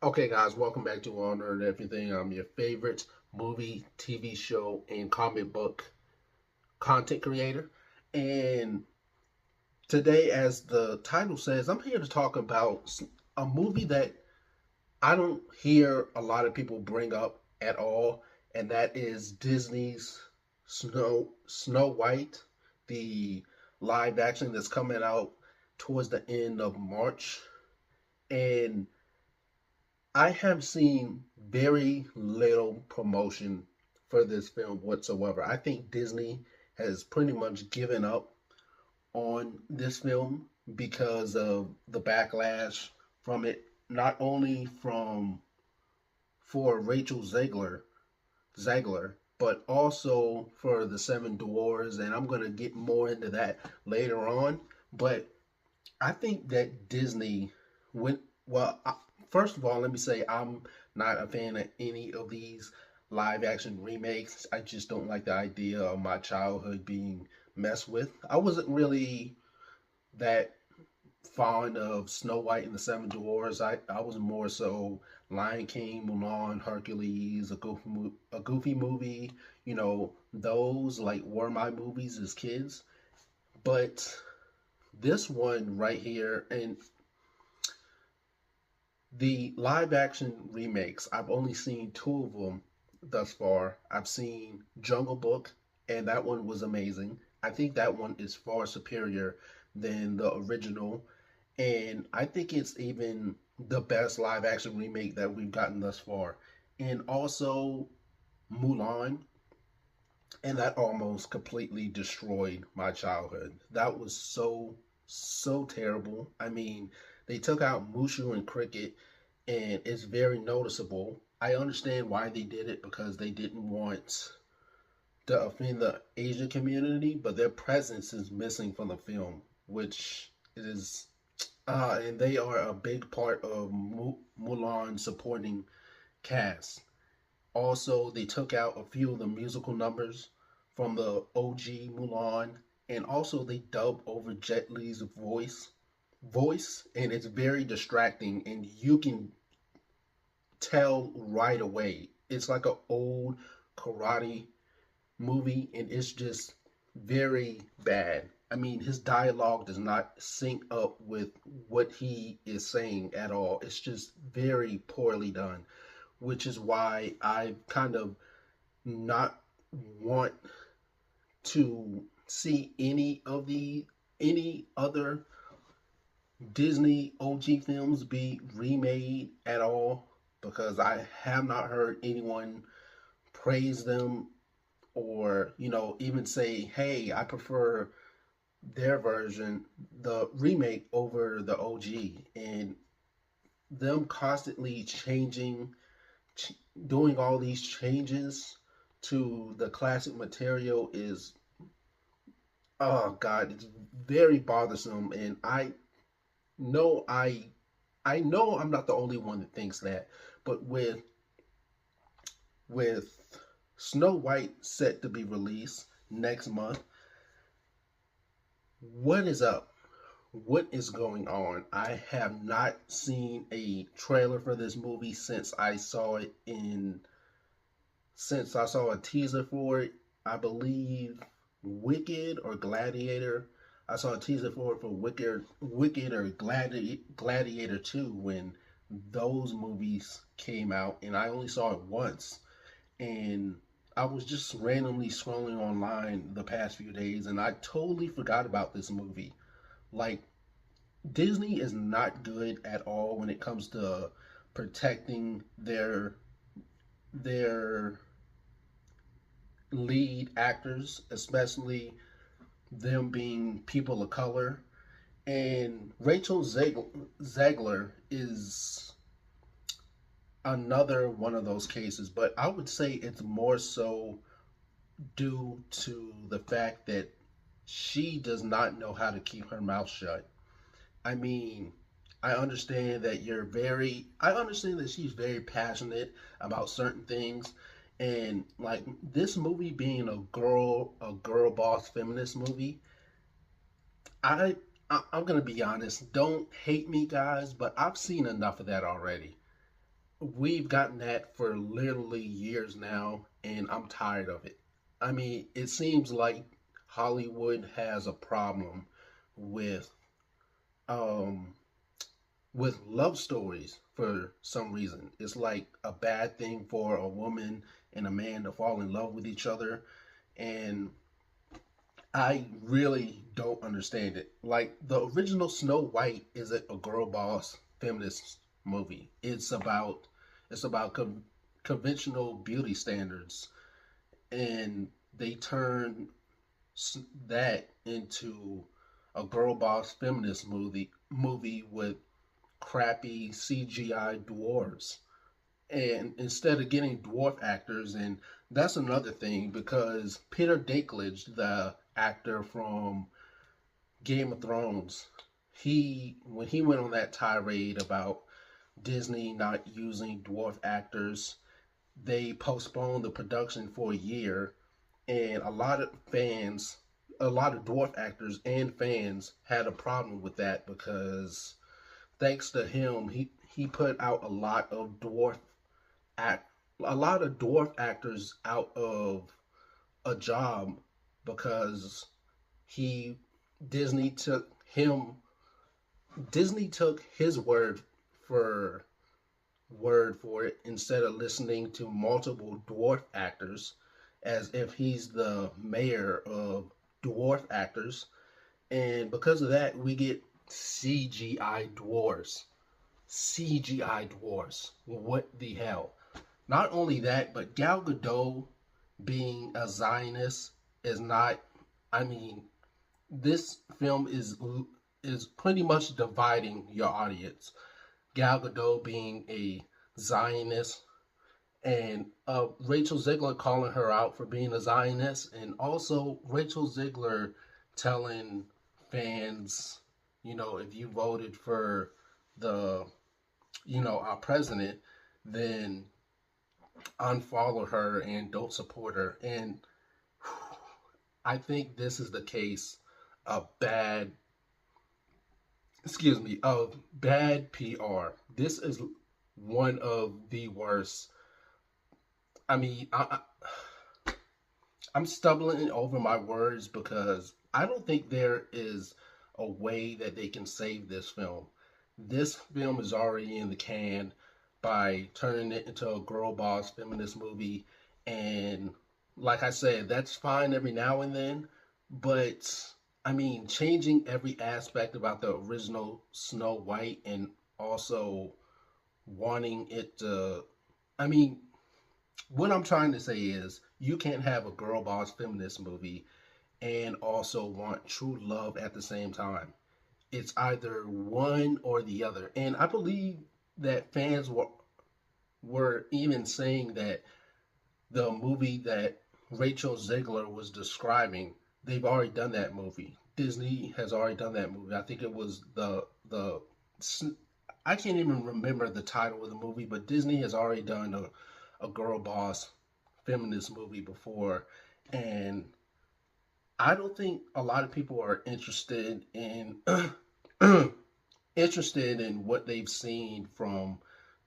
Okay, guys, welcome back to Honor and Everything. I'm your favorite movie, TV show, and comic book content creator. And today, as the title says, I'm here to talk about a movie that I don't hear a lot of people bring up at all, and that is Disney's Snow White, the live action that's coming out towards the end of March. And I have seen very little promotion for this film whatsoever. I think Disney has pretty much given up on this film because of the backlash from it, not only from for Rachel Zegler, but also for the Seven Dwarfs, and I'm gonna get more into that later on. But I think that Disney went well. First of all, let me say I'm not a fan of any of these live action remakes. I just don't like the idea of my childhood being messed with. I wasn't really that fond of Snow White and the Seven Dwarfs. I was more so Lion King, Mulan, Hercules, a goofy movie. Those like were my movies as kids. But this one right here, and the live action remakes, I've only seen two of them thus far. I've seen Jungle Book, and that one was amazing. I think that one is far superior than the original, and I think it's even the best live action remake that we've gotten thus far. And also Mulan, and that almost completely destroyed my childhood. That was so terrible. I mean, they took out Mushu and Cricket, and it's very noticeable. I understand why they did it because they didn't want to offend the Asian community, but their presence is missing from the film, which is and they are a big part of Mulan supporting cast. Also, they took out a few of the musical numbers from the OG Mulan, and also they dubbed over Jet Li's voice, and it's very distracting, and you can tell right away. It's like an old karate movie, and it's just very bad. I mean, his dialogue does not sync up with what he is saying at all. It's just very poorly done, which is why I kind of not want to see any other Disney OG films be remade at all because I have not heard anyone praise them or even say, hey, I prefer their version, the remake over the OG. And them constantly doing all these changes to the classic material is, oh god, it's very bothersome. And know I I know I'm not the only one that thinks that, but with Snow White set to be released next month, what is up? What is going on? I have not seen a trailer for this movie since I saw a teaser for it. I believe Wicked or Gladiator. I saw a teaser for it for Wicked or Gladiator 2 when those movies came out, and I only saw it once. And I was just randomly scrolling online the past few days, and I totally forgot about this movie. Like, Disney is not good at all when it comes to protecting their lead actors, especially them being people of color. And Zegler is another one of those cases, but I would say it's more so due to the fact that she does not know how to keep her mouth shut. I mean, I understand that she's very passionate about certain things, and like this movie being a girl boss feminist movie, I, I'm gonna be honest. Don't hate me, guys, but I've seen enough of that already. we've gotten that for literally years now, and I'm tired of it. I mean, it seems like Hollywood has a problem with um with love stories for some reason. It's like a bad thing for a woman and a man to fall in love with each other, and I really don't understand it. Like the original Snow White isn't a girl boss feminist movie. It's about conventional beauty standards, and they turn that into a girl boss feminist movie with crappy CGI dwarves. And instead of getting dwarf actors, and that's another thing because Peter Dinklage, the actor from Game of Thrones, he when he went on that tirade about Disney not using dwarf actors, they postponed the production for a year, and a lot of dwarf actors and fans had a problem with that because thanks to him, he put out act a lot of dwarf actors out of a job because he Disney took him Disney took his for for it instead of listening to multiple dwarf actors as if he's the mayor of dwarf actors. And because of that, we get CGI dwarves. CGI dwarves. What the hell? Not only that, but Gal Gadot being a Zionist is not. I mean, this film is pretty much dividing your audience. Gal Gadot being a Zionist, and Rachel Ziegler calling her out for being a Zionist, and also Rachel Ziegler telling fans, if you voted for the, our president, then unfollow her and don't support her. And I think this is the case of bad PR. This is one of the worst. I mean, I'm stumbling over my words because I don't think there is a way that they can save this film. This film is already in the can by turning it into a girl boss feminist movie. And like I said, that's fine every now and then. But I mean, changing every aspect about the original Snow White and also wanting it to. I mean, what I'm trying to say is you can't have a girl boss feminist movie and also want true love at the same time. It's either one or the other. And I believe that fans were even saying that the movie that Rachel Ziegler was describing, they've already done that movie. Disney has already done that movie. I think it was the I can't even remember the title of the movie, but Disney has already done a girl boss feminist movie before, and I don't think a lot of people are interested in interested in what they've seen from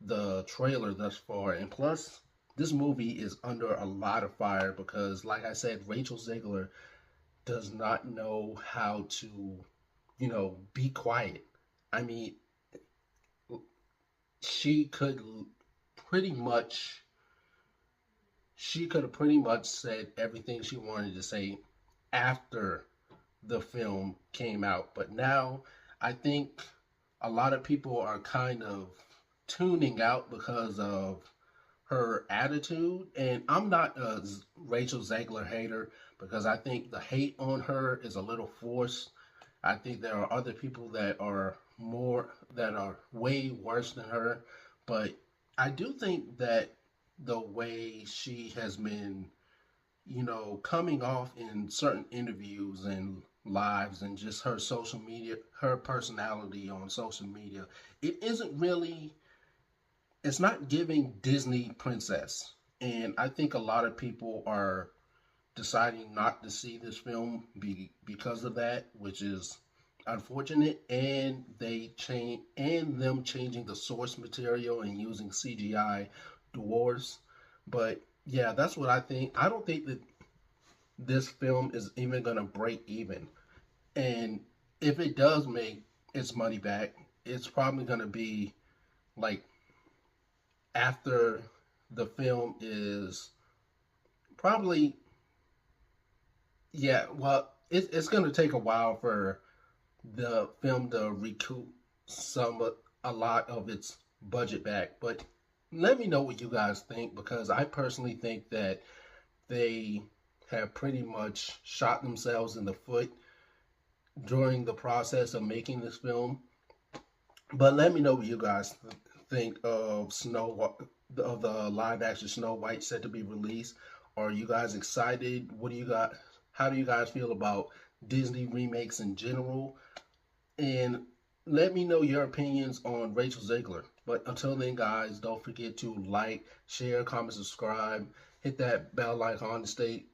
the trailer thus far. And plus, this movie is under a lot of fire because, like I said, Rachel Ziegler does not know how to, be quiet. I mean, she could pretty much, she could have pretty much said everything she wanted to say after the film came out. But now I think a lot of people are kind of tuning out because of her attitude. And I'm not a Rachel Zegler hater because I think the hate on her is a little forced. I think there are other people that are way worse than her. But I do think that the way she has been, coming off in certain interviews and lives and just her social media, her personality on social media, it isn't really, it's not giving Disney princess. And I think a lot of people are deciding not to see this film because of that, which is unfortunate, and them changing the source material and using CGI dwarves. But yeah, that's what I think. I don't think that this film is even gonna break even. And if it does make its money back, it's probably gonna be like after the film is probably, yeah, well, it's gonna take a while for the film to recoup a lot of its budget back. But let me know what you guys think, because I personally think that they have pretty much shot themselves in the foot during the process of making this film. But let me know what you guys think of of the live action Snow White set to be released. Are you guys excited? What do you got? How do you guys feel about Disney remakes in general? And let me know your opinions on Rachel Zegler. But until then, guys, don't forget to like, share, comment, subscribe, hit that bell icon to stay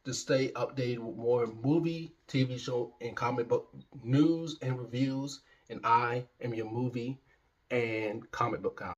updated with more movie, TV show, and comic book news and reviews. And I am your movie and comic book guy.